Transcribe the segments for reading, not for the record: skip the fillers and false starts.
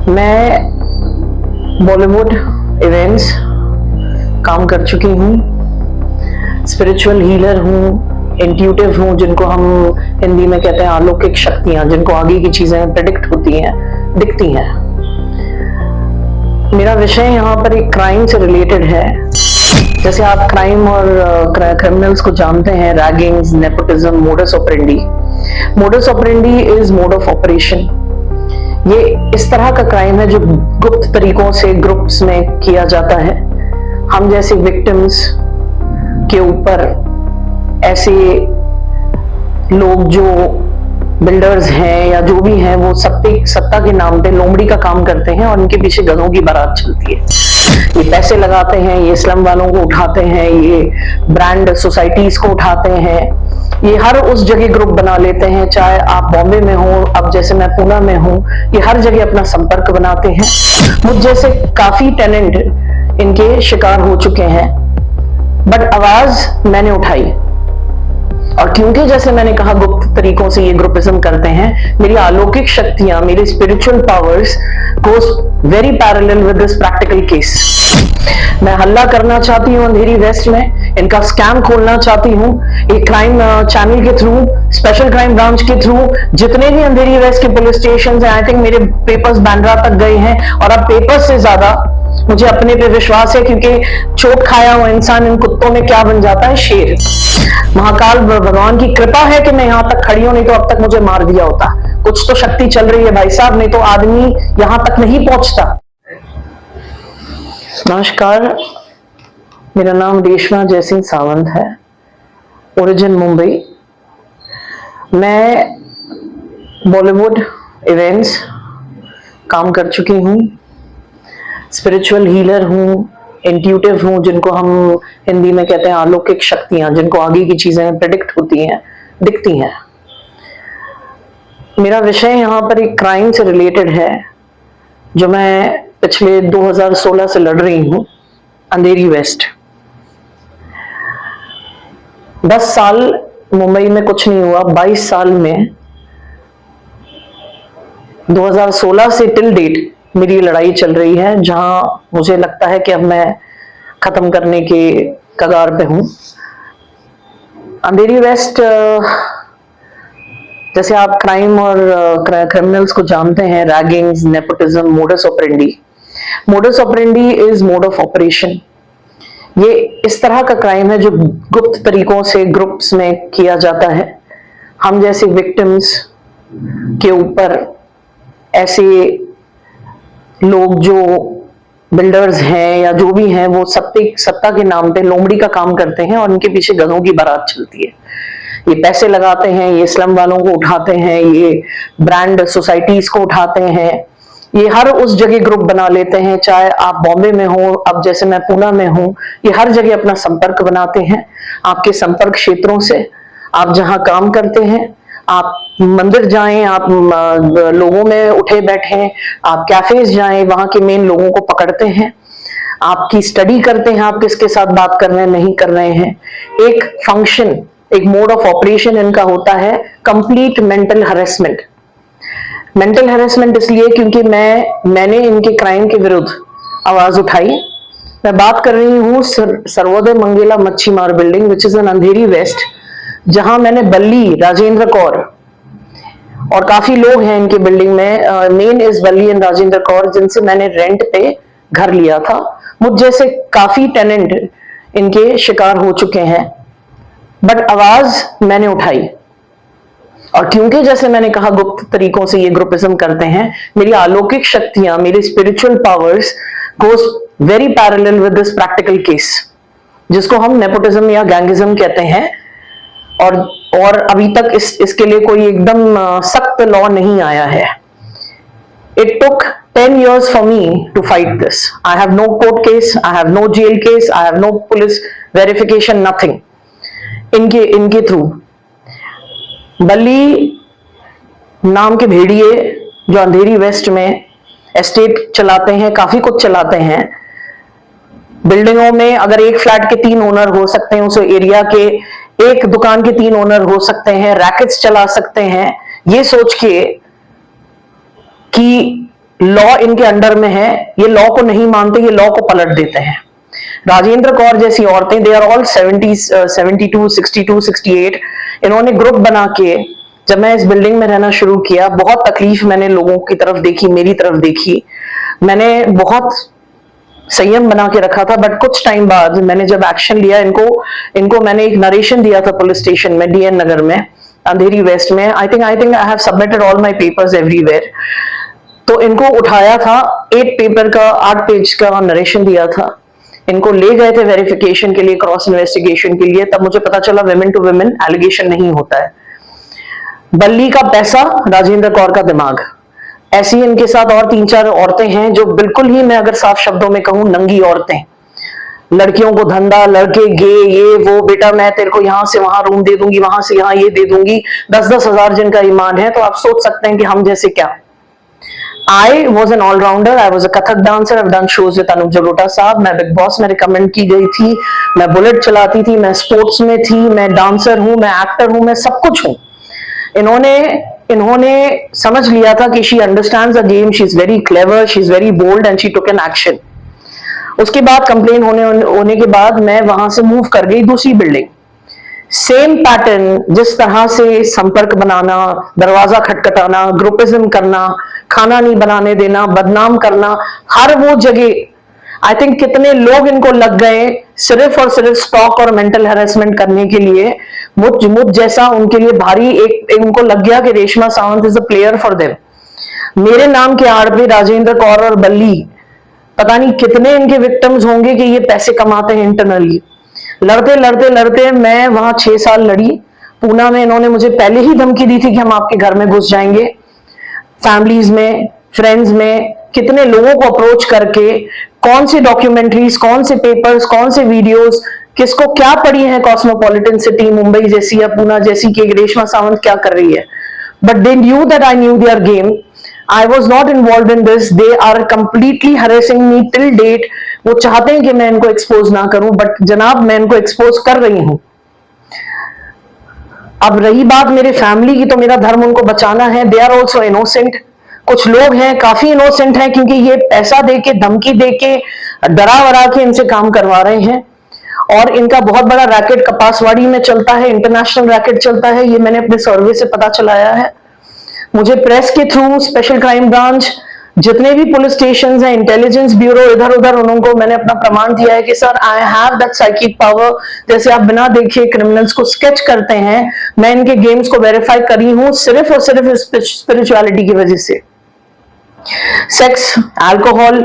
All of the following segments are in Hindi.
मैं बॉलीवुड इवेंट्स काम कर चुकी हूँ, स्पिरिचुअल हीलर हूँ, इंट्यूटिव हूँ, जिनको हम हिंदी में कहते हैं अलौकिक शक्तियाँ, जिनको आगे की चीजें प्रेडिक्ट होती हैं, दिखती हैं। मेरा विषय यहाँ पर एक क्राइम से रिलेटेड है। जैसे आप क्राइम और क्रिमिनल्स को जानते हैं, raggings, nepotism, modus operandi. Modus operandi is mode of operation. ये इस तरह का क्राइम है जो गुप्त तरीकों से ग्रुप्स में किया जाता है। हम जैसे विक्टिम्स के ऊपर ऐसे लोग जो बिल्डर्स हैं या जो भी हैं, वो सत्ता के नाम पे लोमड़ी का काम करते हैं और इनके पीछे गधों की बारात चलती है। ये पैसे लगाते हैं, ये स्लम वालों को उठाते हैं, ये ब्रांड सोसाइटीज को उठाते हैं, ये हर उस जगह ग्रुप बना लेते हैं। चाहे आप बॉम्बे में हो, अब जैसे मैं पूना में हूँ, ये हर जगह अपना संपर्क बनाते हैं। मुझ जैसे काफी टेनेंट इनके शिकार हो चुके हैं, बट आवाज मैंने उठाई। और क्योंकि जैसे मैंने कहा गुप्त तरीकों से ये ग्रुपिज्म करते हैं, मेरी अलौकिक शक्तियां, मेरी spiritual powers goes very parallel with this practical case. मैं हल्ला करना चाहती हूँ अंधेरी वेस्ट में, इनका स्कैम खोलना चाहती हूँ। एक क्राइम चैनल के थ्रू, स्पेशल क्राइम ब्रांच के थ्रू, जितने भी अंधेरी वेस्ट के पुलिस स्टेशन हैं, आई थिंक मेरे पेपर्स बांद्रा तक गए हैं। और अब पेपर्स से ज्यादा मुझे अपने पे विश्वास है, क्योंकि चोट खाया हुआ इंसान इन कुत्तों में क्या बन जाता है, शेर। महाकाल भगवान की कृपा है कि मैं यहाँ तक खड़ी हूं, नहीं तो अब तक मुझे मार दिया होता। कुछ तो शक्ति चल रही है भाई साहब, नहीं तो आदमी यहां तक नहीं पहुंचता। नमस्कार, मेरा नाम रेशमा जयसिंह सावंत है, ओरिजिन मुंबई। मैं बॉलीवुड इवेंट्स काम कर चुकी हूँ, स्पिरिचुअल हीलर हूँ, इंट्यूटिव हूँ, जिनको हम हिंदी में कहते हैं अलौकिक शक्तियां, जिनको आगे की चीजें प्रेडिक्ट होती हैं, दिखती हैं। मेरा विषय यहाँ पर एक क्राइम से रिलेटेड है जो मैं पिछले 2016 से लड़ रही हूँ, अंधेरी वेस्ट। 10 साल मुंबई में कुछ नहीं हुआ, 22 साल में 2016 से टिल डेट मेरी लड़ाई चल रही है, जहां मुझे लगता है कि अब मैं खत्म करने के कगार पे हूं। अंधेरी वेस्ट, जैसे आप क्राइम और क्रिमिनल्स को जानते हैं, raggings, nepotism, modus operandi. Modus operandi is mode of operation. ये इस तरह का क्राइम है जो गुप्त तरीकों से ग्रुप्स में किया जाता है। हम जैसे विक्टिम्स के ऊपर ऐसे लोग जो बिल्डर्स हैं या जो भी हैं, वो सत्ता के नाम पे लोमड़ी का काम करते हैं और इनके पीछे गधों की बारात चलती है। ये पैसे लगाते हैं, ये स्लम वालों को उठाते हैं, ये ब्रांड सोसाइटीज को उठाते हैं, ये हर उस जगह ग्रुप बना लेते हैं। चाहे आप बॉम्बे में हो, अब जैसे मैं पूना में हूँ, ये हर जगह अपना संपर्क बनाते हैं। आपके संपर्क क्षेत्रों से, आप जहाँ काम करते हैं, आप मंदिर जाएं, आप लोगों में उठे बैठे, आप कैफेज जाएं, वहां के मेन लोगों को पकड़ते हैं, आपकी स्टडी करते हैं, आप किसके साथ बात कर रहे हैं, नहीं कर रहे हैं। एक फंक्शन, एक मोड ऑफ ऑपरेशन इनका होता है complete mental harassment. Mental harassment इसलिए क्योंकि मैंने इनके क्राइम के विरुद्ध आवाज उठाई। मैं बात कर रही हूँ Sarvodaya Mangela Machhimar building, which is in Andheri west, जहां मैंने बल्ली, राजेंद्र कौर और काफी लोग हैं इनके बिल्डिंग में, मेन इज बल्ली एंड राजेंद्र कौर, जिनसे मैंने रेंट पे घर लिया था। मुझ जैसे काफी टेनेंट इनके शिकार हो चुके हैं, बट आवाज मैंने उठाई। और क्योंकि जैसे मैंने कहा गुप्त तरीकों से ये ग्रुपिज्म करते हैं, मेरी अलौकिक शक्तियां, मेरी spiritual powers goes very parallel with this practical case, जिसको हम नेपोटिज्म या गैंगिज्म कहते हैं। और अभी तक इसके लिए कोई एकदम सख्त लॉ नहीं आया है। It took 10 years for me to fight this. I have no court case, I have no jail case, I have no police verification, nothing. इनके थ्रू बल्ली नाम के भेड़िए जो अंधेरी वेस्ट में एस्टेट चलाते हैं, काफी कुछ चलाते हैं। बिल्डिंगों में अगर एक फ्लैट के 3 ओनर हो सकते हैं, उस एरिया के एक दुकान के 3 ओनर हो सकते हैं, रैकेट्स चला सकते हैं, ये सोच के कि लॉ इनके अंडर में है, ये लॉ को नहीं मानते, ये लॉ को पलट देते हैं। राजेंद्र कौर जैसी औरतें, दे आर ऑल 72, 62, 68। इन्होंने ग्रुप बना के, जब मैं इस बिल्डिंग में रहना शुरू किया, बहुत तकलीफ मैंने लोगों की तरफ देखी, मेरी तरफ देखी, मैंने बहुत संयम बना के रखा था। बट कुछ टाइम बाद मैंने जब एक्शन लिया, इनको मैंने एक नरेशन दिया था पुलिस स्टेशन में, डीएन नगर में, अंधेरी वेस्ट में। I think I have submitted all my papers everywhere. तो इनको उठाया था, 8 पेज का नरेशन दिया था, इनको ले गए थे वेरिफिकेशन के लिए, क्रॉस इन्वेस्टिगेशन के लिए। तब मुझे पता चला विमेन टू विमेन एलिगेशन नहीं होता है। बल्ली का पैसा, राजेंद्र कौर का दिमाग। ऐसी इनके साथ और 3-4 औरतें हैं जो बिल्कुल ही, मैं अगर साफ शब्दों में कहूं, नंगी औरतें। लड़कियों को धंधा, लड़के गे, ये वो, बेटा मैं तेरे को यहां से वहां रूम दे दूंगी, वहां से यहां ये दे दूंगी। 10-10 हजार जिनका ईमान है। तो आप सोच सकते हैं कि हम जैसे क्या। I was an all-rounder. I was a Kathak dancer. I've done shows with Anup Jalota साहब। मैं बिग बॉस में रिकमेंड की गई थी, मैं बुलेट चलाती थी, मैं स्पोर्ट्स में थी, मैं डांसर हूं, मैं एक्टर हूं, मैं सब कुछ हूं। इन्होंने समझ लिया था कि she understands the game, she is very clever, she is very bold and she took an action. उसके बाद कंप्लेन होने के बाद मैं वहां से मूव कर गई दूसरी बिल्डिंग। सेम पैटर्न, जिस तरह से संपर्क बनाना, दरवाजा खटखटाना, ग्रुपिज्म करना, खाना नहीं बनाने देना, बदनाम करना, हर वो जगह आई थिंक कितने लोग इनको लग गए सिर्फ और सिर्फ स्टॉक और मेंटल हैरेसमेंट करने के लिए। मुझ जैसा उनके लिए भारी एक उनको लग गया कि Reshma Sawant is a player for them. मेरे नाम के आड़ पे राजेंद्र कौर और बल्ली, पता नहीं कितने इनके विक्टिम्स होंगे कि ये पैसे कमाते हैं इंटरनली। लड़ते लड़ते लड़ते मैं वहां 6 साल लड़ी। पूना में इन्होंने मुझे पहले ही धमकी दी थी कि हम आपके घर में घुस जाएंगे। फैमिलीज में, फ्रेंड्स में, कितने लोगों को अप्रोच करके, कौन से डॉक्यूमेंट्रीज, कौन से पेपर्स, कौन से वीडियोस, किसको क्या पड़ी है कॉस्मोपॉलिटन सिटी मुंबई जैसी या पूना जैसी कि रेशमा सावंत क्या कर रही है। But they knew that I knew their game. I was not involved in this. They are completely harassing me till date. वो चाहते हैं कि मैं इनको एक्सपोज ना करूं, बट जनाब मैं इनको एक्सपोज कर रही हूं। अब रही बात मेरे फैमिली की, तो मेरा धर्म उनको बचाना है। They are also innocent. कुछ लोग हैं काफी इनोसेंट हैं, क्योंकि ये पैसा देके, धमकी देके, डरा वरा के इनसे काम करवा रहे हैं। और इनका बहुत बड़ा रैकेट कपासवाड़ी में चलता है, इंटरनेशनल रैकेट चलता है। ये मैंने अपने सर्वे से पता चलाया है। मुझे प्रेस के थ्रू, स्पेशल क्राइम ब्रांच, जितने भी पुलिस स्टेशन हैं, इंटेलिजेंस ब्यूरो, इधर उधर, उनको मैंने अपना प्रमाण दिया है कि sir I have that psychic power. जैसे आप बिना देखे क्रिमिनल्स को स्केच करते हैं, मैं इनके गेम्स को वेरीफाई करी हूं सिर्फ और सिर्फ स्पिरिचुअलिटी की वजह से। सेक्स, अल्कोहल,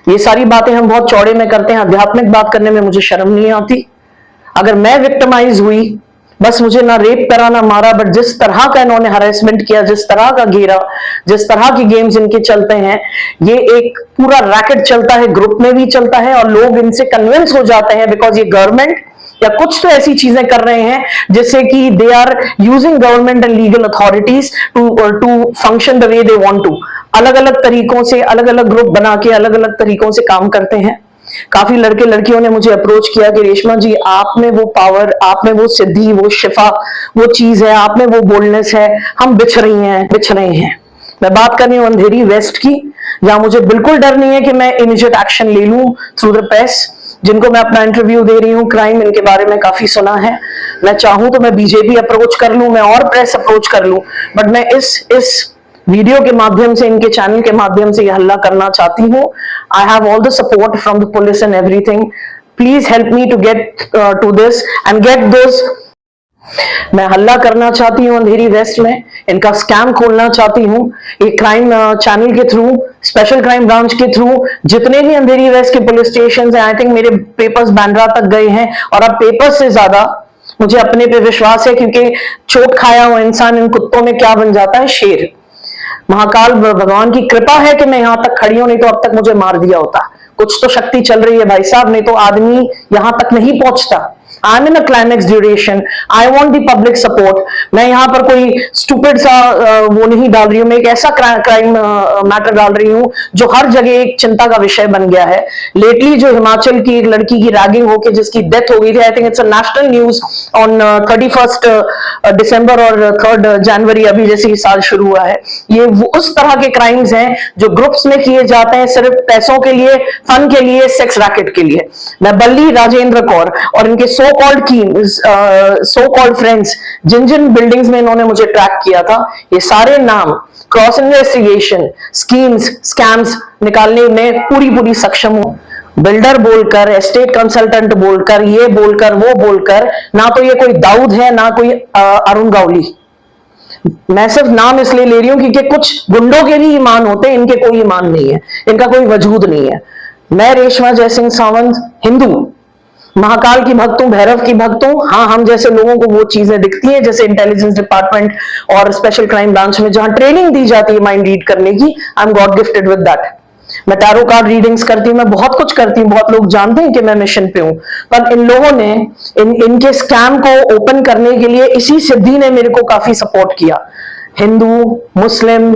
ये सारी बातें हम बहुत चौड़े में करते हैं। आध्यात्मिक बात करने में मुझे शर्म नहीं आती। अगर मैं विक्टिमाइज हुई, बस मुझे ना रेप करा ना मारा, बट जिस तरह का इन्होंने हरेसमेंट किया, जिस तरह का घेरा, जिस तरह के गेम्स इनके चलते हैं, ये एक पूरा रैकेट चलता है, ग्रुप में भी चलता है, और लोग इनसे कन्विंस हो जाते हैं बिकॉज ये गवर्नमेंट या कुछ तो ऐसी चीजें कर रहे हैं जिससे कि they are using government and legal authorities to function the way they want to. अलग अलग तरीकों से, अलग अलग ग्रुप बना के अलग अलग तरीकों से काम करते हैं। काफी लड़के लड़कियों ने मुझे अप्रोच किया कि रेशमा जी, आप में वो पावर, आप में वो सिद्धि, वो शिफा, वो चीज है, आप में वो बोल्डनेस है, हम बिछ रहे हैं। मैं बात कर रही हूँ अंधेरी वेस्ट की, जहां मुझे बिल्कुल डर नहीं है कि मैं इमीडिएट एक्शन ले लूं थ्रू द प्रेस, जिनको मैं अपना इंटरव्यू दे रही हूँ। क्राइम इनके बारे में काफी सुना है। मैं चाहूं तो मैं बीजेपी अप्रोच कर लूं, मैं और प्रेस अप्रोच कर लूं, बट मैं इस वीडियो के माध्यम से, इनके चैनल के माध्यम से यह हल्ला करना चाहती हूँ। I have all the support from the police and everything. Please help me to get to this and get this. मैं हल्ला करना चाहती हूँ अंधेरी वेस्ट में, इनका स्कैम खोलना चाहती हूँ। एक क्राइम चैनल के थ्रू, स्पेशल क्राइम ब्रांच के थ्रू, जितने भी अंधेरी वेस्ट के पुलिस स्टेशन हैं, आई थिंक मेरे पेपर्स बांद्रा तक गए हैं। और अब पेपर्स से ज्यादा मुझे अपने पे विश्वास है, क्योंकि चोट खाया हुआ इंसान इन कुत्तों में क्या बन जाता है, शेर। महाकाल भगवान की कृपा है कि मैं यहां तक खड़ी हूं, नहीं तो अब तक मुझे मार दिया होता। कुछ तो शक्ति चल रही है भाई साहब, नहीं तो आदमी यहां तक नहीं पहुंचता। I am in a climax duration, I want the public support. मैं यहाँ पर कोई स्टूपिड सा वो नहीं डाल रही हूँ, मैं एक ऐसा क्राइम मैटर डाल रही हूँ जो हर जगह एक चिंता का विषय बन गया है। लेटली जो हिमाचल की एक लड़की की रैगिंग होकर जिसकी डेथ हो गई थी, I think it's a national news on 31 दिसंबर और 3 जनवरी, अभी जैसे ही साल शुरू हुआ है। ये उस तरह के क्राइम्स हैं जो ग्रुप्स में किए जाते हैं सिर्फ पैसों के लिए, फन के लिए, सेक्स रैकेट के लिए। मैं बल्ली राजेंद्र कौर और इनके सो कॉल्ड फ्रेंड्स जिन जिन बिल्डिंग्स में इन्होंने मुझे ट्रैक किया था, ये सारे नाम क्रॉस इन्वेस्टिगेशन, स्कीम्स, स्कैम्स निकालने में पूरी सक्षम हूं। बिल्डर बोलकर, एस्टेट कंसल्टेंट बोलकर, ये बोलकर, वो बोलकर, ना तो ये कोई दाऊद है ना कोई अरुण गावली। मैं सिर्फ नाम इसलिए ले रही हूं क्योंकि कुछ गुंडों के भी ईमान होते हैं, इनके कोई ईमान नहीं है, इनका कोई वजूद नहीं है। मैं रेशमा जयसिंह सावंत हिंदू, महाकाल की भक्त हूं, भैरव की भक्त हूं। हाँ, हम जैसे लोगों को वो चीजें दिखती हैं जैसे इंटेलिजेंस डिपार्टमेंट और स्पेशल क्राइम ब्रांच में जहां ट्रेनिंग दी जाती है माइंड रीड करने की, I am God gifted with that. मैं टैरो कार्ड रीडिंग्स करती हूँ, मैं बहुत कुछ करती हूँ, बहुत लोग जानते हैं कि मैं मिशन पे हूं। पर इन लोगों ने इनके स्कैम को ओपन करने के लिए इसी सिद्धि ने मेरे को काफी सपोर्ट किया। हिंदू, मुस्लिम,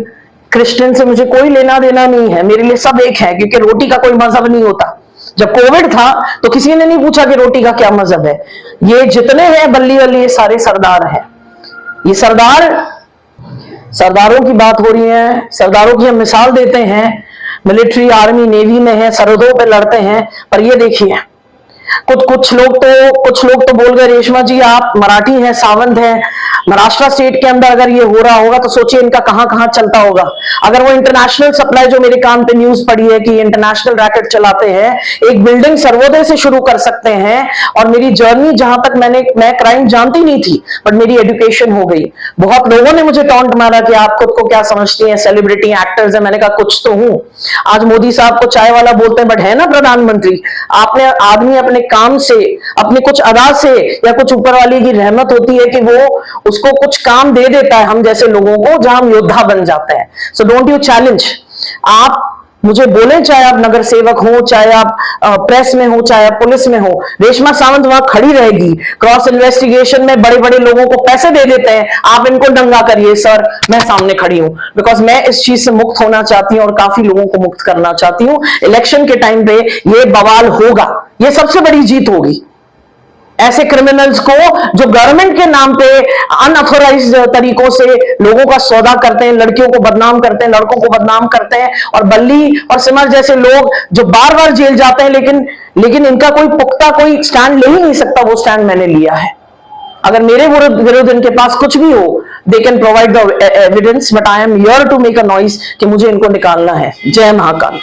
क्रिश्चियन से मुझे कोई लेना देना नहीं है, मेरे लिए सब एक है, क्योंकि रोटी का कोई मजहब नहीं होता। जब कोविड था तो किसी ने नहीं पूछा कि रोटी का क्या मजहब है। ये जितने हैं बल्ली वल्ली, ये सारे सरदार हैं। ये सरदारों की बात हो रही है, सरदारों की हम मिसाल देते हैं, मिलिट्री, आर्मी, नेवी में है, सरहदों पे लड़ते हैं। पर ये देखिए, कुछ लोग तो बोल गए, रेशमा जी आप मराठी हैं, सावंत हैं, महाराष्ट्र स्टेट के अंदर अगर ये हो रहा होगा तो सोचिए इनका कहां कहां चलता होगा। अगर वो इंटरनेशनल सप्लाई, जो मेरे कान पे न्यूज पड़ी है कि इंटरनेशनल रैकेट चलाते हैं, एक बिल्डिंग सर्वोदय से शुरू कर सकते हैं। और मेरी जर्नी, जहां तक मैं क्राइम जानती नहीं थी, बट मेरी एजुकेशन हो गई। बहुत लोगों ने मुझे टॉन्ट मारा कि आप खुद को क्या समझती हैं, सेलिब्रिटी, एक्टर्स है। मैंने कहा कुछ तो हूं। आज मोदी साहब को चाय वाला बोलते हैं, बट है ना प्रधानमंत्री। आपने आदमी अपने काम से, अपने कुछ अदा से, या कुछ ऊपर वाली की रहमत होती है कि वो उसको कुछ काम दे देता है हम जैसे लोगों को, जहां हम योद्धा बन जाते हैं। So don't you challenge. आप मुझे बोले, चाहे आप नगर सेवक हो, चाहे आप प्रेस में हो, चाहे आप पुलिस में हो, रेशमा सावंत वहां खड़ी रहेगी। क्रॉस इन्वेस्टिगेशन में बड़े बड़े लोगों को पैसे दे देते हैं, आप इनको दंगा करिए सर, मैं सामने खड़ी हूं। बिकॉज मैं इस चीज से मुक्त होना चाहती हूं और काफी लोगों को मुक्त करना चाहती हूं। इलेक्शन के टाइम पे ये बवाल होगा, ये सबसे बड़ी जीत होगी। ऐसे क्रिमिनल्स को जो गवर्नमेंट के नाम पे अनऑथोराइज तरीकों से लोगों का सौदा करते हैं, लड़कियों को बदनाम करते हैं, लड़कों को बदनाम करते हैं, और बल्ली और सिमर जैसे लोग जो बार बार जेल जाते हैं, लेकिन इनका कोई पुख्ता कोई स्टैंड ले ही नहीं सकता। वो स्टैंड मैंने लिया है। अगर मेरे विरुद्ध इनके पास कुछ भी हो, they can provide the evidence, but I am here to make a noise कि मुझे इनको निकालना है। जय महाकाल।